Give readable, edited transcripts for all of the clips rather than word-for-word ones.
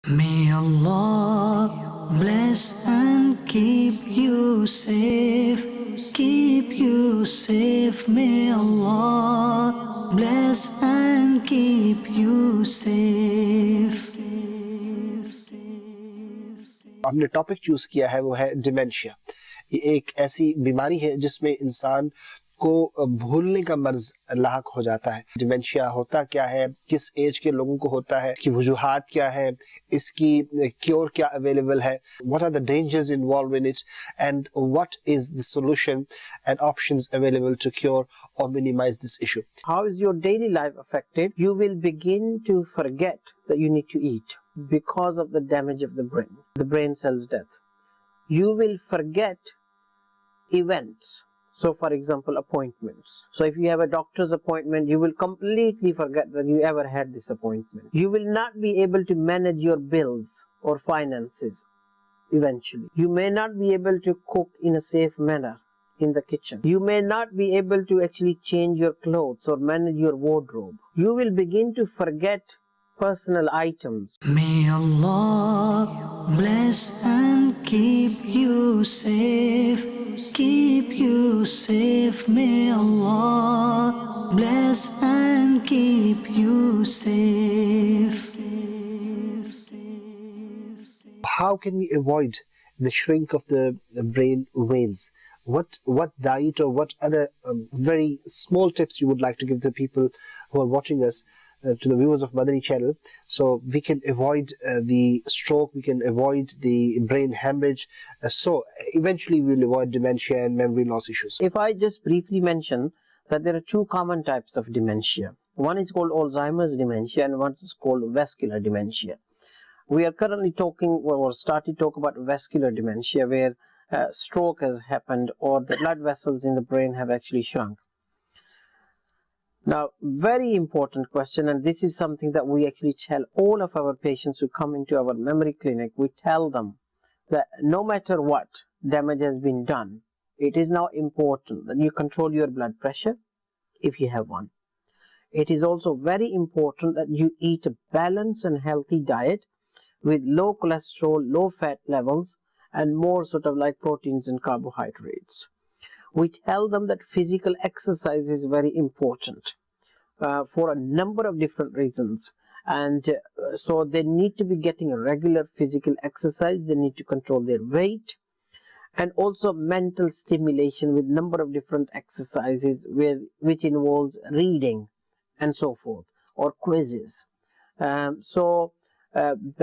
May Allah bless and keep you safe, keep you safe. May Allah bless and keep you safe. हमने topic choose किया है वो है dementia. ये एक ऐसी बीमारी है जिसमें इंसान को भूलने का मर्ज लाहक हो जाता है. डिमेंशिया होता क्या है, किस एज के लोगों को होता है, इसकी वजूहात क्या है, इसकी क्योर क्या अवेलेबल है, what are the dangers involve in it and what is the solution and options available to cure or minimize this issue. How is your daily life affected? You will begin to forget that you need to eat because of the damage of the brain cells death. You will forget events. So for example, appointments. So if you have a doctor's appointment, you will completely forget that you ever had this appointment. You will not be able to manage your bills or finances eventually. You may not be able to cook in a safe manner in the kitchen. You may not be able to actually change your clothes or manage your wardrobe. You will begin to forget personal items. May Allah bless and keep you safe, keep you safe. May Allah bless and keep you safe. How can we avoid the shrink of the brain veins? What diet or what other very small tips you would like to give the people who are watching us, to the viewers of Madani channel, so we can avoid the stroke, we can avoid the brain hemorrhage, so eventually we will avoid dementia and memory loss issues. If I just briefly mention that there are two common types of dementia. One is called Alzheimer's dementia and one is called vascular dementia. We are currently talking or started to talk about vascular dementia, where stroke has happened or the blood vessels in the brain have actually shrunk. Now, very important question, and this is something that we actually tell all of our patients who come into our memory clinic. We tell them that no matter what damage has been done, it is now important that you control your blood pressure if you have one. It is also very important that you eat a balanced and healthy diet with low cholesterol, low fat levels, and more sort of like proteins and carbohydrates. We tell them that physical exercise is very important for a number of different reasons, and so they need to be getting a regular physical exercise. They need to control their weight, and also mental stimulation with number of different exercises which involves reading and so forth, or quizzes.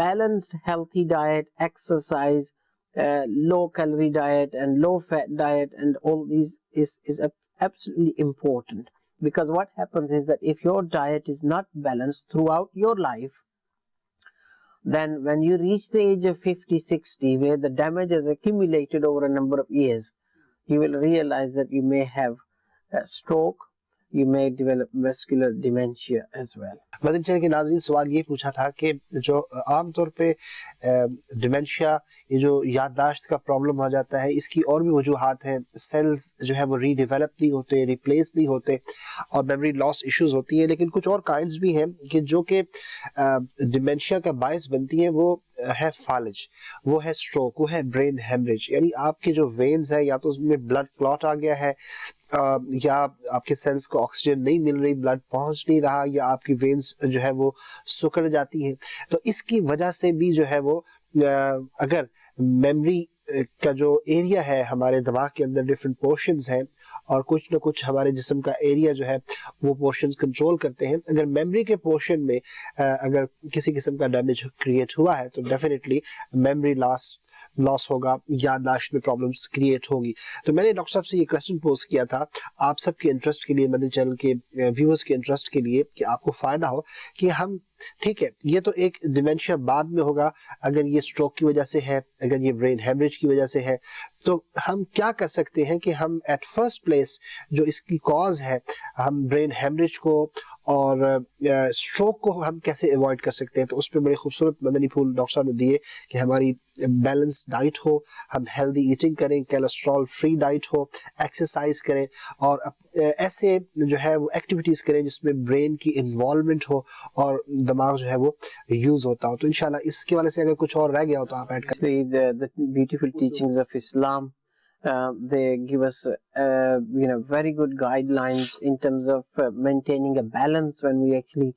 Balanced healthy diet, exercise, low calorie diet and low fat diet, and all these is absolutely important, because what happens is that if your diet is not balanced throughout your life, then when you reach the age of 50-60, where the damage has accumulated over a number of years, you will realize that you may have a stroke, you may develop vascular dementia as well. Madani channel के नाज़रीन, सवाल ये पूछा था कि जो आम तौर पे डिमेंशिया, ये जो याददाश्त का प्रॉब्लम हो जाता है, इसकी और भी वजूहात हैं. सेल्स जो है वो रीडेवलप नहीं होते, रिप्लेस नहीं होते, और मेमोरी लॉस इश्यूज होती है. लेकिन कुछ और काइंड्स भी हैं कि जो कि डिमेंशिया का बायस बनती हैं. वो है फालिज, वो है स्ट्रोक, वो है ब्रेन हेमरेज. यानी आपके जो वेन्स है, या तो उसमें ब्लड क्लॉट आ गया है, या आपके सेल्स को ऑक्सीजन नहीं मिल रही, ब्लड पहुंच नहीं रहा, या आपकी वेन्स जो है वो सिकुड़ जाती हैं. तो इसकी वजह से भी जो है वो अगर मेमोरी का जो एरिया है हमारे दिमाग के अंदर, डिफरेंट पोर्शंस हैं, और कुछ ना कुछ हमारे जिस्म का एरिया जो है वो पोर्शंस कंट्रोल करते हैं. अगर मेमोरी के पोर्शन में अगर किसी किस्म का डैमेज क्रिएट हुआ है, तो डेफिनेटली मेमोरी लॉस होगा, याददाश्त में प्रॉब्लम्स क्रिएट होगी. तो मैंने डॉक्टर साहब से ये क्वेश्चन पोस्ट किया था आप सबके इंटरेस्ट के लिए, मदनी चैनल के व्यूअर्स के इंटरेस्ट के लिए, कि आपको फायदा हो कि हम, ठीक है, ये तो एक डिमेंशिया बाद में होगा, अगर ये स्ट्रोक की वजह से है, अगर ये ब्रेन हेमरेज की वजह से है, तो हम क्या कर सकते हैं कि हम एट फर्स्ट प्लेस जो इसकी कॉज है, हम ब्रेन हेमरेज को اور اسٹروک کو ہم کیسے ایوائڈ کر سکتے ہیں. تو اس پہ بڑے خوبصورت مدنی پھول ڈاکٹر صاحب نے دیے کہ ہماری بیلنس ڈائٹ ہو, ہم ہیلدی ایٹنگ کریں, کولیسٹرول فری ڈائٹ ہو, ایکسرسائز کریں, اور ایسے جو ہے وہ ایکٹیویٹیز کریں جس میں برین کی انوالومنٹ ہو اور دماغ جو ہے وہ یوز ہوتا ہو. تو انشاءاللہ اس کے والے سے اگر کچھ اور رہ گیا ہو تو آپ ایڈ کریں. The beautiful teachings of Islam, they give us very good guidelines in terms of maintaining a balance when we actually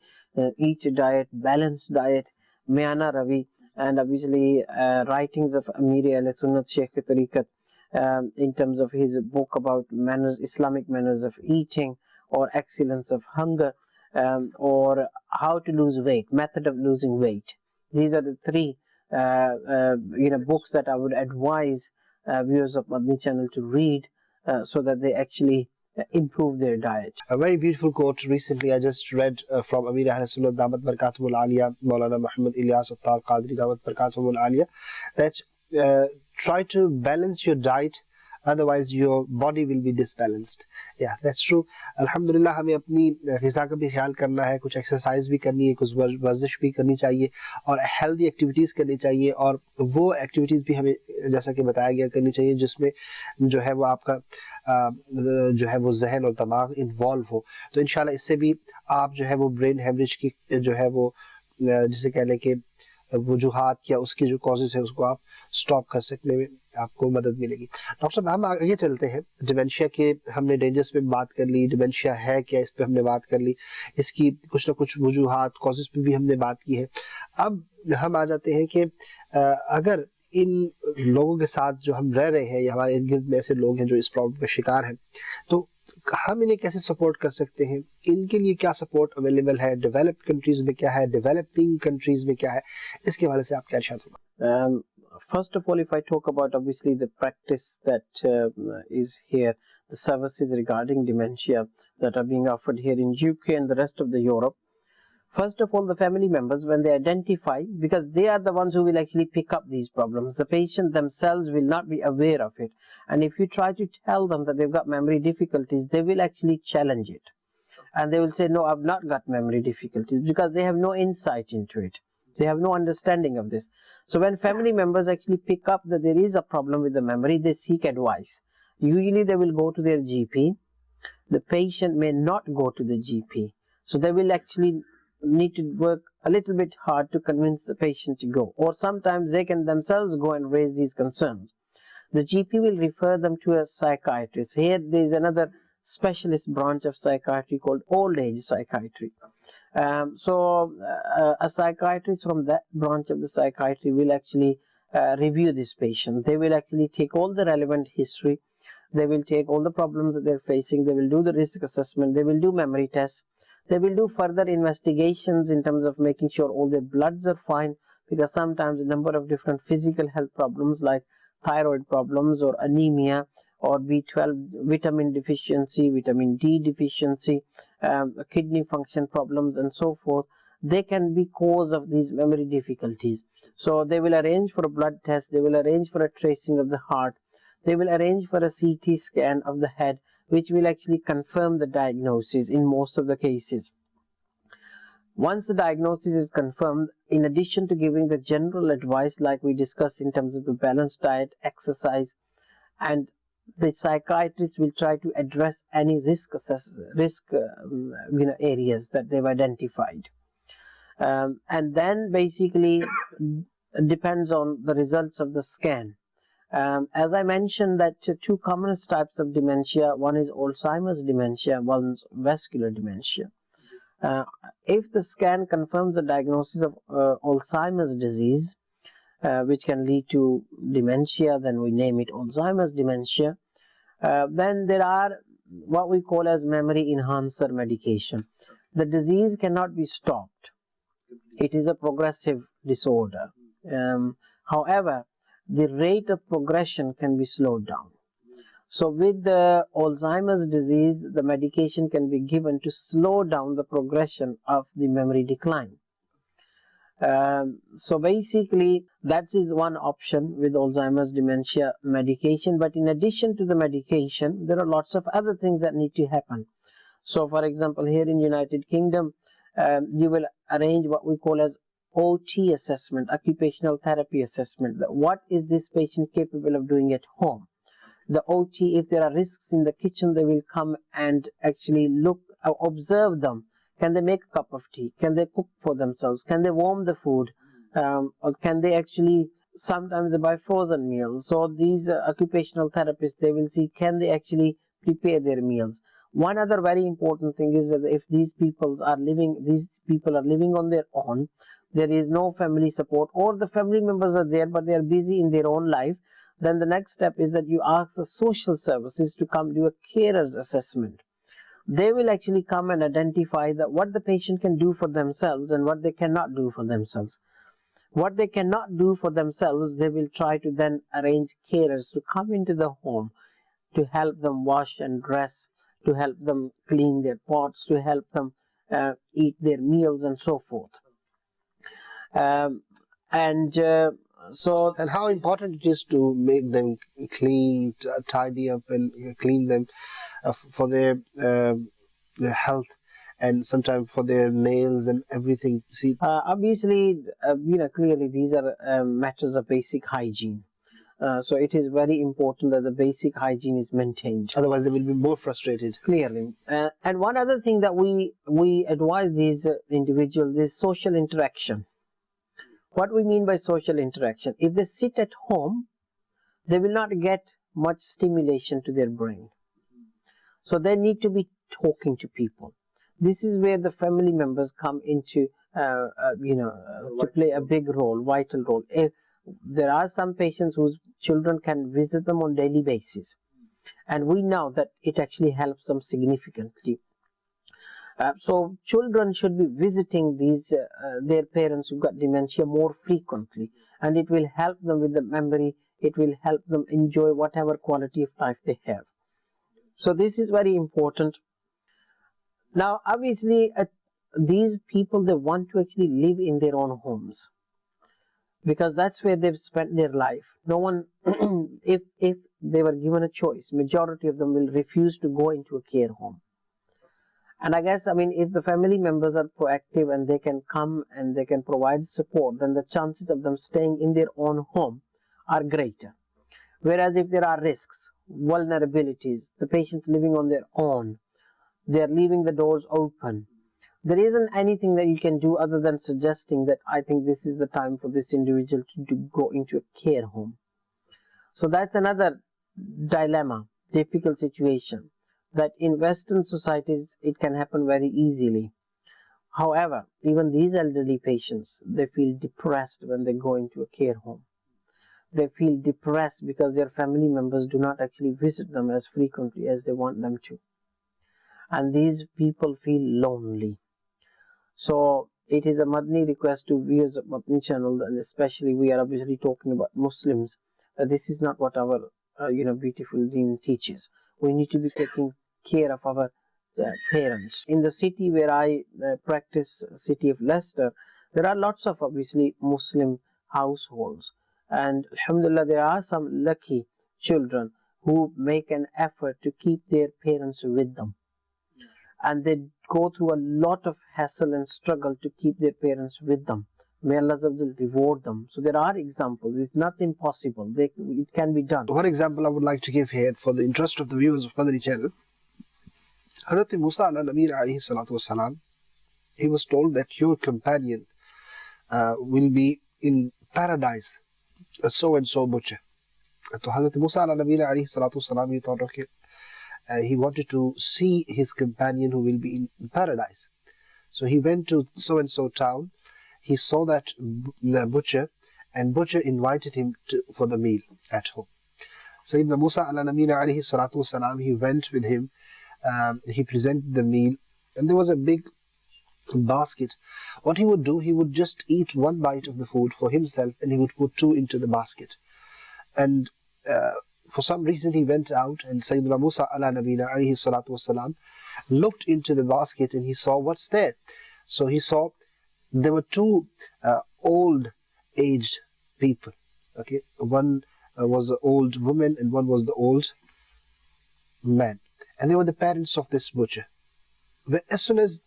eat a diet, balanced diet. Miana Ravi, and obviously writings of Amir al-Sunnat Sheikh Tariqat, in terms of his book about manners, Islamic manners of eating, or excellence of hunger, or how to lose weight, method of losing weight. These are the three books that I would advise viewers of Madni channel to read, so that they actually improve their diet. A very beautiful quote recently I just read from Amir Ahl Sunnah Damat Barakatuhul Aliyah, Maulana Muhammad Ilyas Attar Qadri Damat Barakatuhul Aliyah, that try to balance your diet, otherwise your body will be disbalanced. Yeah, that's true. Alhamdulillah, ہمیں اپنی غذا کا بھی خیال کرنا ہے, کچھ exercise بھی کرنی ہے, کچھ ورزش بھی کرنی چاہیے, اور ہیلدی ایکٹیویٹیز کرنی چاہیے, اور وہ ایکٹیویٹیز بھی ہمیں جیسا کہ بتایا گیا کرنی چاہیے جس میں جو ہے وہ آپ کا جو ہے وہ ذہن اور دماغ انوالو ہو. تو انشاءاللہ اس سے بھی آپ جو ہے وہ برین ہیمریج کی جو ہے وہ جسے کہہ لیں کہ وجوہات یا اس کی جو کازز ہے اس کو آپ سٹاپ کر سکنے میں آپ کو مدد ملے گی. ڈاکٹر صاحب ہم آگے چلتے ہیں. ڈیمینشیا کے ہم نے ڈینجرز پہ بات کر لی, ڈیمینشیا ہے کیا اس پہ ہم نے بات کر لی, اس کی کچھ نہ کچھ وجوہات کازز پہ بھی ہم نے بات کی ہے. اب ہم آ جاتے ہیں کہ اگر ان لوگوں کے ساتھ جو ہم رہ رہے ہیں یا ہمارے ارد گرد میں ایسے لوگ ہیں جو اس پرابلم کا شکار ہیں, تو ہم انہیں کیسے سپورٹ کر سکتے ہیں, ان کے لیے کیا سپورٹ اویلیبل ہے, ڈیولپڈ کنٹریز میں کیا ہے, ڈیولپنگ کنٹریز میں کیا ہے, اس کے حوالے سے آپ کیا ارشاد ہوگا؟ First of all, if I talk about obviously the practice that is here, the services regarding dementia that are being offered here in UK and the rest of the Europe. First of all, the family members, when they identify, because they are the ones who will actually pick up these problems, the patient themselves will not be aware of it. And if you try to tell them that they've got memory difficulties, they will actually challenge it. And they will say, no, I've not got memory difficulties, because they have no insight into it. They have no understanding of this. So when family members actually pick up that there is a problem with the memory, they seek advice. Usually they will go to their GP. The patient may not go to the GP. So they will actually need to work a little bit hard to convince the patient to go. Or sometimes they can themselves go and raise these concerns. The GP will refer them to a psychiatrist. Here there is another specialist branch of psychiatry called old age psychiatry. So a psychiatrist from that branch of the psychiatry will actually review this patient. They will actually take all the relevant history. They will take all the problems that they're facing. They will do the risk assessment. They will do memory tests. They will do further investigations in terms of making sure all their bloods are fine, because sometimes a number of different physical health problems like thyroid problems or anemia or B12 vitamin deficiency, vitamin D deficiency, kidney function problems and so forth, they can be cause of these memory difficulties. So they will arrange for a blood test, they will arrange for a tracing of the heart, they will arrange for a CT scan of the head, which will actually confirm the diagnosis in most of the cases. Once the diagnosis is confirmed, in addition to giving the general advice like we discussed in terms of the balanced diet, exercise, and the psychiatrist will try to address any risk areas that they've identified. And then basically depends on the results of the scan. As I mentioned, that two commonest types of dementia, one is Alzheimer's dementia, one's vascular dementia. If the scan confirms the diagnosis of Alzheimer's disease, which can lead to dementia, then we name it Alzheimer's dementia. Then there are what we call as memory enhancer medication. The disease cannot be stopped. It is a progressive disorder. However, the rate of progression can be slowed down. So with the Alzheimer's disease, the medication can be given to slow down the progression of the memory decline. So basically that is one option with Alzheimer's dementia medication. But in addition to the medication, there are lots of other things that need to happen. So for example, here in United Kingdom, you will arrange what we call as OT assessment, occupational therapy assessment. What is this patient capable of doing at home? The OT, if there are risks in the kitchen, they will come and actually look, observe them. Can they make a cup of tea? Can they cook for themselves? Can they warm the food? Or can they actually, sometimes they buy frozen meals. So these occupational therapists, they will see, can they actually prepare their meals? One other very important thing is that if these people are living on their own, there is no family support, or the family members are there but they are busy in their own life, then the next step is that you ask the social services to come do a carer's assessment. They will actually come and identify that what the patient can do for themselves and what they cannot do for themselves. What they cannot do for themselves, they will try to then arrange carers to come into the home to help them wash and dress, to help them clean their pots, to help them eat their meals and so forth. And how important it is to make them clean, tidy up and clean them for their health, and sometimes for their nails and everything. See, obviously, clearly these are matters of basic hygiene. So it is very important that the basic hygiene is maintained. Otherwise, they will be more frustrated. Clearly. And one other thing that we advise these individuals is social interaction. What we mean by social interaction? If they sit at home, they will not get much stimulation to their brain. So they need to be talking to people. This is where the family members come into, to play a big role, vital role. If there are some patients whose children can visit them on daily basis, and we know that it actually helps them significantly. So children should be visiting their parents who've got dementia more frequently, and it will help them with the memory. It will help them enjoy whatever quality of life they have. So this is very important. Now, obviously, these people, they want to actually live in their own homes, because that's where they've spent their life. No one, if they were given a choice, majority of them will refuse to go into a care home. And I guess, if the family members are proactive and they can come and they can provide support, then the chances of them staying in their own home are greater. Whereas if there are risks, vulnerabilities, the patient's living on their own, they're leaving the doors open, there isn't anything that you can do other than suggesting that I think this is the time for this individual to go into a care home. So that's another dilemma, difficult situation, that in Western societies it can happen very easily. However, even these elderly patients, they feel depressed when they go into a care home. They feel depressed because their family members do not actually visit them as frequently as they want them to. And these people feel lonely. So it is a Madni request to viewers of Madni channel, and especially we are obviously talking about Muslims, that this is not what our beautiful deen teaches. We need to be taking care of our parents. In the city where I practice, city of Leicester, there are lots of obviously Muslim households, and alhamdulillah, there are some lucky children who make an effort to keep their parents with them, and they go through a lot of hassle and struggle to keep their parents with them. May Allah reward them. So there are examples. It's not impossible. It can be done. One example I would like to give here for the interest of the viewers of Madani channel. Hazrat Musa al-Nabi alayhi salatu wasalam, he was told that your companion will be in paradise, a so-and-so butcher. So Hazrat Musa al-Nabi alayhi salatu wasalam, he thought, okay, he wanted to see his companion who will be in paradise. So he went to so-and-so town. He saw that the butcher, and butcher invited him for the meal at home. Sayyidina Musa al-Nabi alayhi salatu wasalam, he went with him. He presented the meal, and there was a big basket. What he would do, he would just eat one bite of the food for himself, and he would put two into the basket. And for some reason he went out, and Sayyidina Musa al-Nabi alayhi salatu wasalam looked into the basket, and he saw what's there. So he saw there were two old aged people. Okay, one was the old woman and one was the old man, and they were the parents of this butcher. as soon as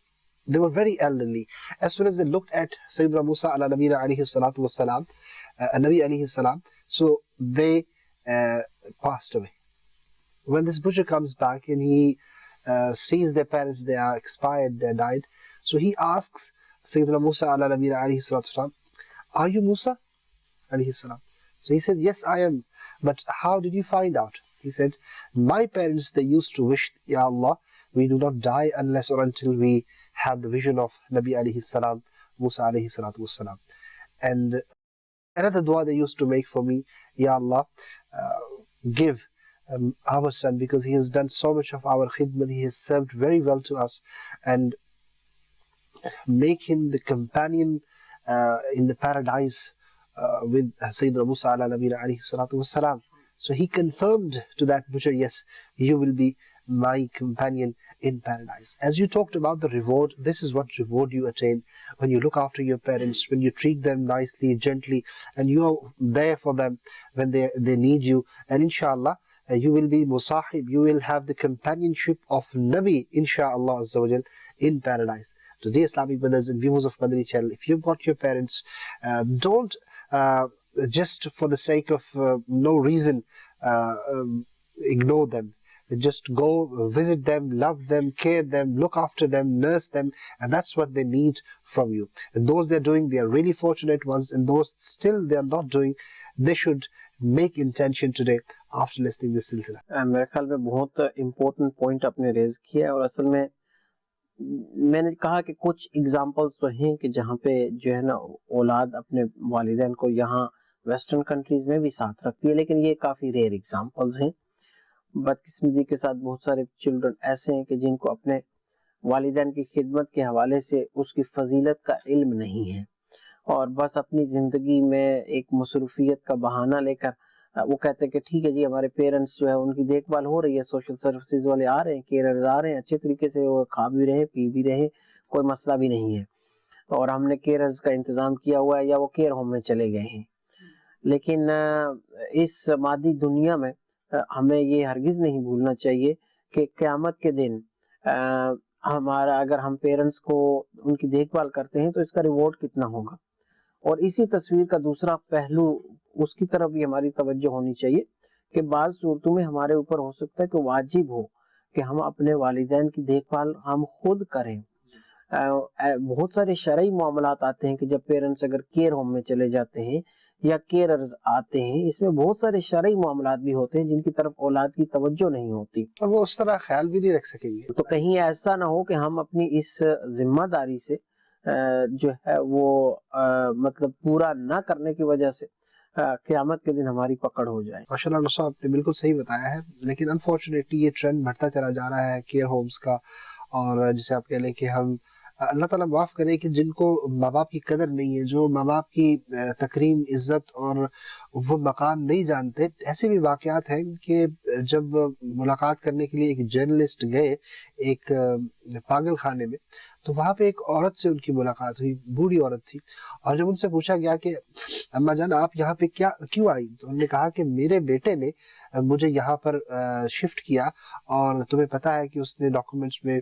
they were very elderly, as soon as they looked at Sayyidina Musa ala nabiyina alayhi salatu wassalam, Nabi alayhi salam, so they passed away. When this butcher comes back and he sees their parents, they are expired, they died, so he asks Sayyidina Musa ala nabiyina alayhi salatu wassalam, are you Musa alayhi salam? So he says, yes, I am. But how did you find out? He said, my parents, they used to wish, Ya Allah, we do not die unless or until we have the vision of Nabi alayhi salam, Musa alayhi salatu wassalam. And another dua they used to make for me, Ya Allah, give our son, because he has done so much of our khidmat, he has served very well to us, and make him the companion in the paradise with Sayyidina Musa ala nabiyina alayhi salatu wassalam. So he confirmed to that butcher, yes, you will be my companion in paradise. As you talked about the reward, this is what reward you attain when you look after your parents, when you treat them nicely, gently, and you are there for them when they need you. And inshallah, you will be musahib, you will have the companionship of Nabi, inshallah azza wa jal, in paradise. To the Islamic brothers and viewers of Madani channel, if you've got your parents, don't just for the sake of no reason ignore them. Just go visit them, love them, care them, look after them, nurse them, and that's what they need from you. And those they're doing, they are really fortunate ones, and those still they are not doing, they should make intention today after listening this silsila. मेरे ख्याल में बहुत important point आपने raise किया है, और असल में मैंने कहा कि कुछ एग्जांपल्स तो हैं कि जहाँ पे जो है ना औलाद अपने वालिदैन को यहाँ वेस्टर्न कंट्रीज में भी साथ रखती है, लेकिन ये काफ़ी रेयर एग्जांपल्स हैं. बदकिस्मती के साथ बहुत सारे चिल्ड्रन ऐसे हैं कि जिनको अपने वालिदैन की खिदमत के हवाले से उसकी फजीलत का इल्म नहीं है, और बस अपनी ज़िंदगी में एक मसरूफियत का बहाना लेकर वो कहते हैं कि ठीक है जी, हमारे पेरेंट्स जो है उनकी देखभाल हो रही है, सोशल सर्विसेज वाले आ रहे हैं, केयरर्स आ रहे हैं, अच्छे तरीके से वो खा भी रहे हैं, पी भी रहे हैं, कोई मसला भी नहीं है, और हमने केयरर्स का इंतज़ाम किया हुआ है या वो केयर होम में चले गए हैं. लेकिन इस मादी दुनिया में हमें ये हरगिज़ नहीं भूलना चाहिए कि क़यामत के दिन हमारा, अगर हम पेरेंट्स को उनकी देखभाल करते हैं तो इसका रिवॉर्ड कितना होगा. और इसी तस्वीर का दूसरा पहलू, उसकी तरफ भी हमारी तवज्जो होनी चाहिए कि बाज़ सूरतों में हमारे ऊपर हो सकता है कि वाजिब हो कि हम अपने वालिदैन की देखभाल हम खुद करें. बहुत सारे शरई मामलात आते हैं कि जब पेरेंट्स अगर केयर होम में चले जाते हैं या केयरर्स आते हैं, इसमें बहुत सारे शरई मामलात भी होते हैं जिनकी तरफ औलाद की तवज्जो नहीं होती, और वो उस तरह ख्याल भी नहीं रख सकेंगे. तो कहीं ऐसा ना हो कि हम अपनी इस जिम्मेदारी से जो है वो मतलब पूरा ना करने की वजह से क़यामत के दिन हमारी पकड़ हो जाए. माशाल्लाह डॉक्टर साहब आपने बिल्कुल सही बताया है, लेकिन अनफॉर्चुनेटली ये ट्रेंड बढ़ता चला जा रहा है केयर होम्स का. और जिसे आप कह लें कि हम अल्लाह ताला माफ़ करे कि जिनको माँ बाप की कदर नहीं है, जो माँ बाप की तकरीम, इज़्ज़त और वो मकाम नहीं जानते, ऐसे भी वाक़यात हैं कि जब मुलाकात करने के लिए एक जर्नलिस्ट गए एक पागल खाने में, तो वहाँ पे एक औरत से उनकी मुलाकात हुई, बूढ़ी औरत थी, और जब उनसे पूछा गया कि अम्मा जान आप यहाँ पे क्यों आई, तो उन्होंने कहा कि मेरे बेटे ने मुझे यहाँ पर शिफ्ट किया, और तुम्हें पता है कि उसने डॉक्यूमेंट्स में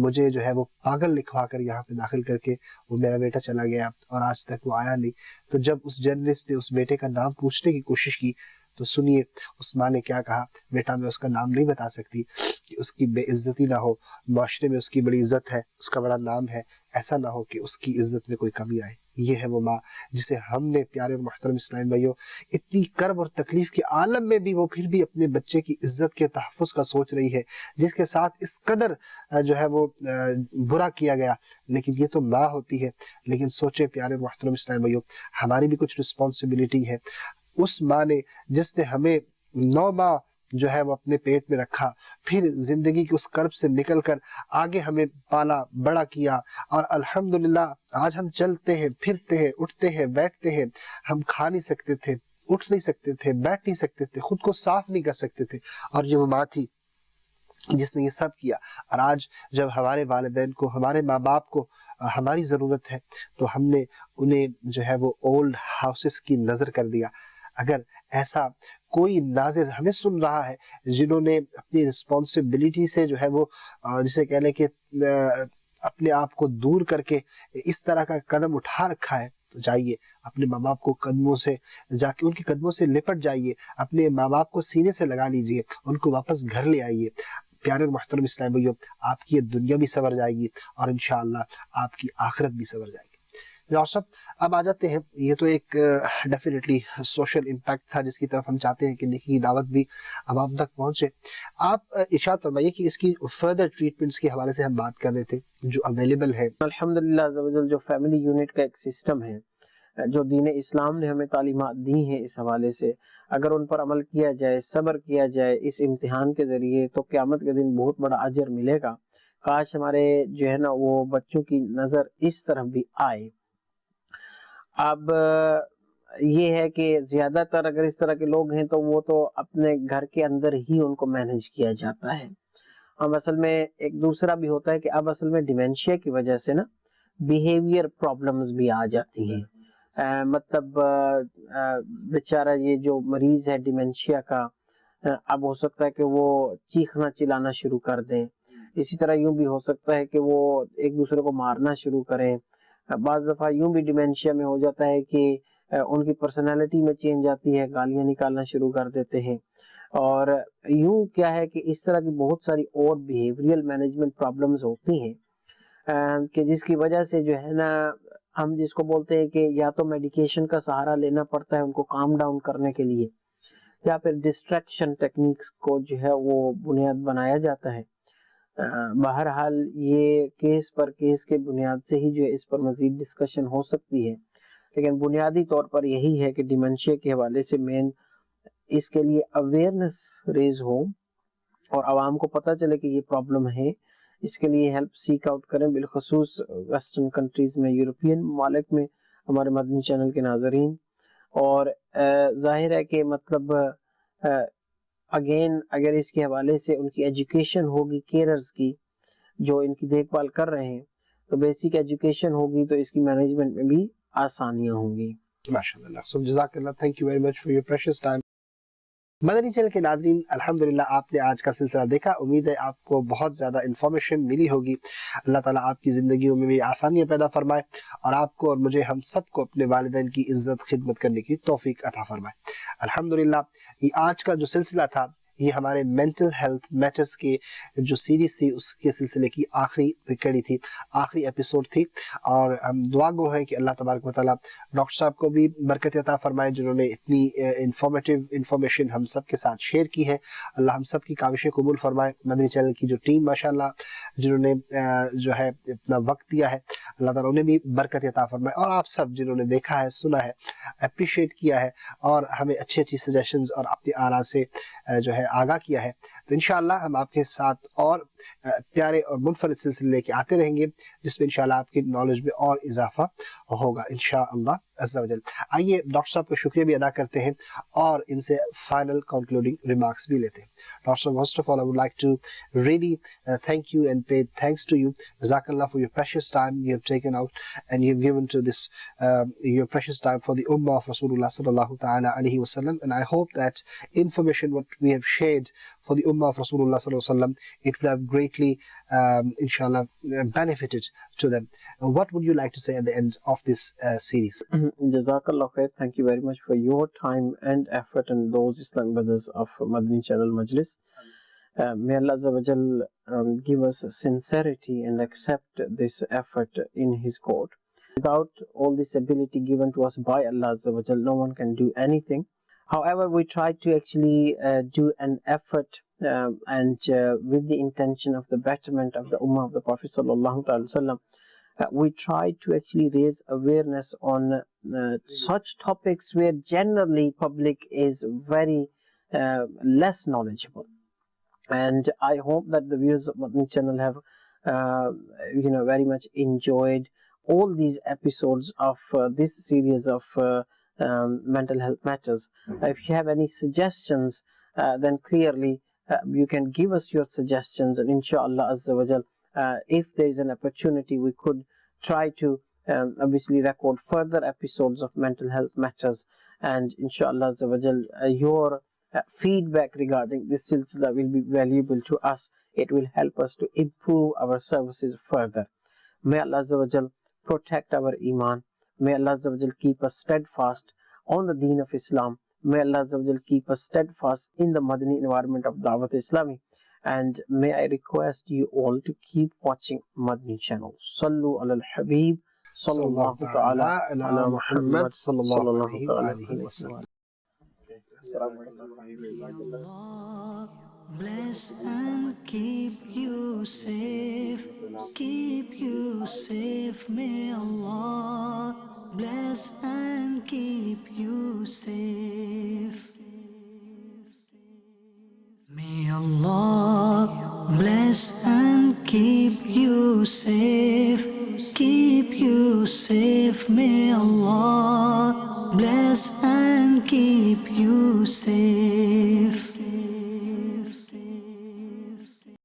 मुझे जो है वो पागल लिखवा कर यहाँ पे दाखिल करके वो मेरा बेटा चला गया, और आज तक वो आया नहीं. तो जब उस जर्नलिस्ट ने उस बेटे का नाम पूछने की कोशिश की, तो सुनिए उस माँ ने क्या कहा, बेटा मैं उसका नाम नहीं बता सकती कि उसकी बेइज्जती ना हो, माशरे में उसकी बड़ी इज्जत है, उसका बड़ा नाम है, ऐसा ना हो कि उसकी इज्जत में कोई कमी आए. ये है वो माँ जिसे हमने, प्यारे और मुहतरम इस्लामी भाइयों, इतनी कर्ब और तकलीफ के आलम में भी वो फिर भी अपने बच्चे की इज्जत के तहफ़्फ़ुज़ का सोच रही है, जिसके साथ इस कदर जो है वो बुरा किया गया. लेकिन ये तो माँ होती है. लेकिन सोचे प्यारे और मुहतरम इस्लामी भाइयों, हमारी भी कुछ रिस्पॉन्सिबिलिटी है. उस माँ ने जिसने हमें 9 माह जो है वो अपने पेट में रखा, फिर जिंदगी की उस कर्ब से निकलकर आगे हमें पाला बड़ा किया, और अल्हम्दुलिल्लाह आज हम चलते हैं, फिरते हैं, उठते हैं, बैठते हैं. हम खा नहीं सकते थे, उठ नहीं सकते थे, बैठ नहीं सकते थे, खुद को साफ नहीं कर सकते थे, और ये वो माँ थी जिसने ये सब किया. और आज जब हमारे वालिदैन को, हमारे माँ बाप को हमारी ज़रूरत है, तो हमने उन्हें जो है वो ओल्ड हाउसेस की नज़र कर दिया. अगर ऐसा کوئی ناظر ہمیں سن رہا ہے جنہوں نے اپنی رسپانسبلٹی سے جو ہے وہ جسے کہہ لیں کہ اپنے آپ کو دور کر کے اس طرح کا قدم اٹھا رکھا ہے، تو جائیے اپنے ماں باپ کو قدموں سے جا کے ان کے قدموں سے لپٹ جائیے، اپنے ماں باپ کو سینے سے لگا لیجئے، ان کو واپس گھر لے آئیے۔ پیارے اور محترم اسلام بھائیو، آپ کی یہ دنیا بھی سنور جائے گی اور انشاءاللہ آپ کی آخرت بھی سنور جائے گی۔ ڈاکٹر صاحب اب آ جاتے ہیں، یہ تو ایک ڈیفینیٹلی سوشل امپیکٹ تھا جس کی طرف ہم چاہتے ہیں کہ نیکی کی دعوت بھی عوام تک پہنچے۔ آپ ارشاد فرمائیے کہ اس کی فردر ٹریٹمنٹس کے حوالے سے ہم بات کر رہے تھے جو اویلیبل ہے۔ الحمدللہ عز و جل جو فیملی یونٹ کا ایک سسٹم ہے جو دین اسلام نے ہمیں تعلیمات دی ہیں، اس حوالے سے اگر ان پر عمل کیا جائے، صبر کیا جائے اس امتحان کے ذریعے، تو قیامت کے دن بہت بڑا اجر ملے گا۔ کاش ہمارے جو ہے نا وہ بچوں کی نظر اس طرف بھی آئے۔ اب یہ ہے کہ زیادہ تر اگر اس طرح کے لوگ ہیں تو وہ تو اپنے گھر کے اندر ہی ان کو مینج کیا جاتا ہے۔ اب اصل میں ایک دوسرا بھی ہوتا ہے کہ اب اصل میں ڈیمینشیا کی وجہ سے نا بیہیویئر پرابلمز بھی آ جاتی ہیں۔ مطلب بیچارہ یہ جو مریض ہے ڈیمینشیا کا، اب ہو سکتا ہے کہ وہ چیخنا چلانا شروع کر دیں، اسی طرح یوں بھی ہو سکتا ہے کہ وہ ایک دوسرے کو مارنا شروع کریں۔ بعض دفعہ یوں بھی ڈیمینشیا میں ہو جاتا ہے کہ ان کی پرسنالٹی میں چینج آتی ہے، گالیاں نکالنا شروع کر دیتے ہیں۔ اور یوں کیا ہے کہ اس طرح کی بہت ساری اور بیہیویئرل مینجمنٹ پرابلمز ہوتی ہیں کہ جس کی وجہ سے جو ہے نا ہم جس کو بولتے ہیں کہ یا تو میڈیکیشن کا سہارا لینا پڑتا ہے ان کو کام ڈاؤن کرنے کے لیے، یا پھر ڈسٹریکشن ٹیکنیکس کو جو ہے وہ بنیاد بنایا جاتا ہے۔ بہرحال یہ کیس پر کیس کے بنیاد سے ہی جو ہے اس پر مزید ڈسکشن ہو سکتی ہے، لیکن بنیادی طور پر یہی ہے کہ ڈیمنشیا کے حوالے سے مین اس کے لیے اویئرنس ریز ہو اور عوام کو پتہ چلے کہ یہ پرابلم ہے، اس کے لیے ہیلپ سیک آؤٹ کریں، بالخصوص ویسٹرن کنٹریز میں، یورپین ممالک میں ہمارے مدنی چینل کے ناظرین۔ اور ظاہر ہے کہ مطلب اگین اگر اس کے حوالے سے ان کی ایجوکیشن ہوگی، کیئرز کی جو ان کی دیکھ بھال کر رہے ہیں، تو بیسک ایجوکیشن ہوگی تو اس کی مینجمنٹ میں بھی آسانیاں ہوں گی۔ ماشاءاللہ، سو جزاک اللہ، thank you very much for your precious time. Madani channel کے ناظرین، الحمدللہ آپ نے آج کا سلسلہ دیکھا، امید ہے آپ کو بہت زیادہ انفارمیشن ملی ہوگی۔ اللہ تعالیٰ آپ کی زندگیوں میں بھی آسانیاں پیدا فرمائے اور آپ کو اور مجھے ہم سب کو اپنے والدین کی عزت خدمت کرنے کی توفیق عطا فرمائے۔ الحمدللہ یہ آج کا جو سلسلہ تھا یہ ہمارے مینٹل ہیلتھ میٹرز کے جو سیریز تھی اس کے سلسلے کی آخری کڑی تھی، آخری ایپیسوڈ تھی، اور ہم دعا گو ہیں کہ اللہ تبارک و تعالیٰ ڈاکٹر صاحب کو بھی برکت عطا فرمائے جنہوں نے اتنی انفارمیشن ہم سب کے ساتھ شیئر کی ہے۔ اللہ ہم سب کی کاوشیں قبول فرمائے۔ مدنی چینل کی جو ٹیم ماشاءاللہ جنہوں نے جو ہے اپنا وقت دیا ہے، اللہ تعالیٰ انہیں بھی برکت عطا فرمائے، اور آپ سب جنہوں نے دیکھا ہے، سنا ہے، اپریشیٹ کیا ہے اور ہمیں اچھی سجیشنز اور اپنی آراء سے جو ہے آگاہ کیا ہے، تو انشاءاللہ ہم آپ کے ساتھ اور پیارے اور منفرد سلسلے لے کے آتے رہیں گے جس میں انشاءاللہ آپ کی نالج میں اور اضافہ ہوگا انشاءاللہ عز و جل۔ آئیے ڈاکٹر صاحب کا شکریہ بھی ادا کرتے ہیں اور ان سے فائنل کنکلوڈنگ ریمارکس بھی لیتے ہیں۔ Dr. Saab, first of all, I would like to really thank you and pay thanks to you. Jazakallah for your precious time you have taken out and you have given to this your precious time for the ummah of Rasulullah sallallahu ta'ala alayhi wa sallam. And I hope that information what we have shared for the ummah of Rasulullah sallallahu alaihi wasallam, it will have greatly, inshallah, benefited to them. What would you like to say at the end of this series? Jazakallah khair. Thank you very much for your time and effort and those Islam brothers of Madani Channel Majlis. May Allah Azza wa Jal give us sincerity and accept this effort in His court. Without all this ability given to us by Allah Azza wa Jal, no one can do anything. However, we try to actually do an effort and with the intention of the betterment of the Ummah of the Prophet Sallallahu Alaihi Wasallam, we try to actually raise awareness on such topics where generally public is very less knowledgeable. And I hope that the viewers of Madani Channel have very much enjoyed all these episodes of this series of mental health matters. If you have any suggestions, then clearly you can give us your suggestions, and inshallah Azza wa Jal, if there is an opportunity, we could try to obviously record further episodes of mental health matters, and inshallah Azza wa Jal, your feedback regarding this silsila will be valuable to us. It will help us to improve our services further. May Allah Azza wa Jal protect our iman. May Allah Azza wa Jal keep us steadfast on the deen of Islam. May Allah Azza wa Jal keep us steadfast in the Madani environment of Dawat Islami. And may I request you all to keep watching Madani channel. Sallu ala al-Habib sallallahu ta'ala ala Muhammad sallallahu alayhi wa sallam. Allah bless and keep you safe, keep you safe. May Allah bless and keep you safe. May Allah bless and keep you safe, keep you safe. May Allah bless and keep you safe.